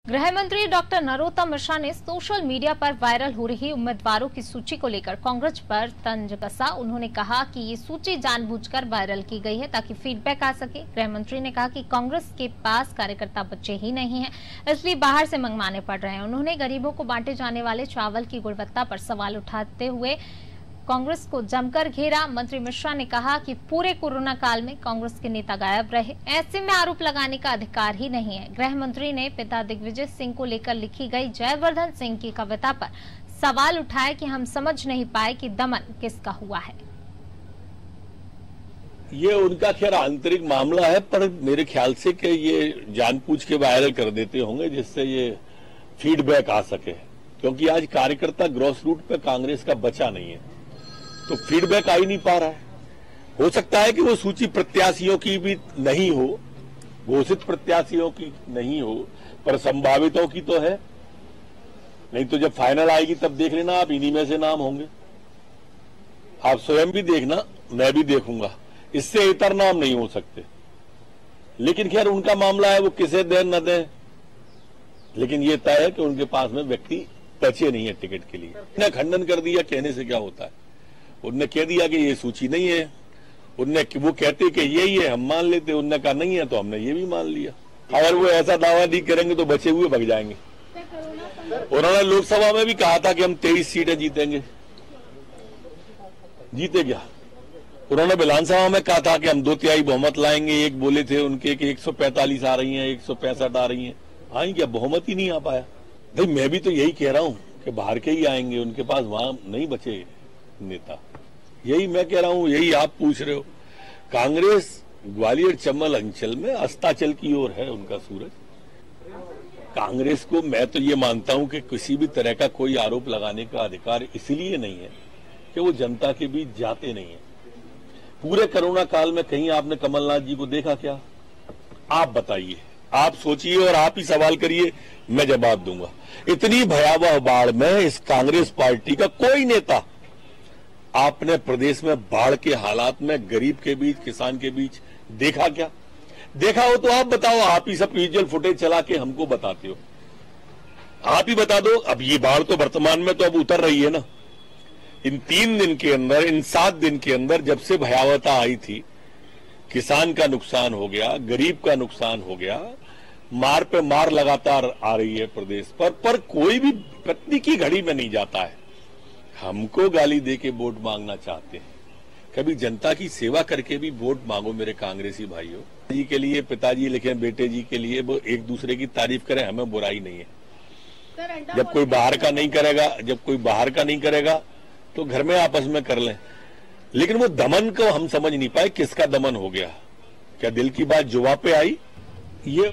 गृह मंत्री डॉक्टर नरोत्तम मिश्रा ने सोशल मीडिया पर वायरल हो रही उम्मीदवारों की सूची को लेकर कांग्रेस पर तंज कसा। उन्होंने कहा कि ये सूची जानबूझकर वायरल की गई है ताकि फीडबैक आ सके। गृह मंत्री ने कहा कि कांग्रेस के पास कार्यकर्ता बच्चे ही नहीं हैं, इसलिए बाहर से मंगवाने पड़ रहे हैं। उन्होंने गरीबों को बांटे जाने वाले चावल की गुणवत्ता पर सवाल उठाते हुए कांग्रेस को जमकर घेरा। मंत्री मिश्रा ने कहा कि पूरे कोरोना काल में कांग्रेस के नेता गायब रहे, ऐसे में आरोप लगाने का अधिकार ही नहीं है। गृह मंत्री ने पिता दिग्विजय सिंह को लेकर लिखी गई जयवर्धन सिंह की कविता पर सवाल उठाया कि हम समझ नहीं पाए कि दमन किसका हुआ है। ये उनका खैर आंतरिक मामला है, पर मेरे ख्याल से कि ये जानबूझ के वायरल कर देते होंगे जिससे ये फीडबैक आ सके, क्योंकि आज कार्यकर्ता ग्रॉस रूट पे कांग्रेस का बचा नहीं है, तो फीडबैक आ ही नहीं पा रहा है। हो सकता है कि वो सूची प्रत्याशियों की भी नहीं हो, घोषित प्रत्याशियों की नहीं हो, पर संभावितों की तो है। नहीं तो जब फाइनल आएगी तब देख लेना, आप इन्हीं में से नाम होंगे। आप स्वयं भी देखना, मैं भी देखूंगा, इससे इतर नाम नहीं हो सकते। लेकिन खैर उनका मामला है, वो किसे दें न दें, लेकिन ये तय है कि उनके पास में व्यक्ति बचे नहीं है टिकट के लिए। उन्हें खंडन कर दिया, कहने से क्या होता है। उनने कह दिया कि ये सूची नहीं है, वो कहते कि यही है, हम मान लेते। उनने कहा नहीं है तो हमने ये भी मान लिया। अगर वो ऐसा दावा नहीं करेंगे तो बचे हुए भग जाएंगे। उन्होंने लोकसभा में भी कहा था कि हम 23 सीटें जीतेंगे, जीते क्या? उन्होंने विधानसभा में कहा था कि हम 2/3 बहुमत लाएंगे। एक बोले थे उनके कि 145 आ रही हैं, 165 आ रही हैं, आई क्या? बहुमत ही नहीं आ पाया। भाई मैं भी तो यही कह रहा हूं कि बाहर के ही आएंगे, उनके पास वहां नहीं बचे नेता। यही मैं कह रहा हूं, यही आप पूछ रहे हो। कांग्रेस ग्वालियर चंबल अंचल में अस्ताचल की ओर है उनका सूरज। कांग्रेस को मैं तो ये मानता हूं कि किसी भी तरह का कोई आरोप लगाने का अधिकार इसलिए नहीं है कि वो जनता के बीच जाते नहीं है। पूरे कोरोना काल में कहीं आपने कमलनाथ जी को देखा क्या? आप बताइए, आप सोचिए और आप ही सवाल करिए, मैं जवाब दूंगा। इतनी भयावह बाढ़ में इस कांग्रेस पार्टी का कोई नेता आपने प्रदेश में बाढ़ के हालात में गरीब के बीच, किसान के बीच देखा क्या? देखा हो तो आप बताओ। आप ही सब विजुअल फुटेज चला के हमको बताते हो, आप ही बता दो। अब ये बाढ़ तो वर्तमान में तो अब उतर रही है ना। इन 3 दिन के अंदर, इन 7 दिन के अंदर जब से भयावहता आई थी, किसान का नुकसान हो गया, गरीब का नुकसान हो गया, मार पे मार लगातार आ रही है प्रदेश पर कोई भी पत्नी की घड़ी में नहीं जाता है। हमको गाली दे के वोट मांगना चाहते हैं। कभी जनता की सेवा करके भी वोट मांगो मेरे कांग्रेसी भाइयों। जी के लिए पिताजी लिखे, बेटे जी के लिए वो एक दूसरे की तारीफ करें, हमें बुराई नहीं है। जब कोई बाहर का नहीं करेगा तो घर में आपस में कर लें। लेकिन वो दमन को हम समझ नहीं पाए, किसका दमन हो गया? क्या दिल की बात जुबां पे आई? ये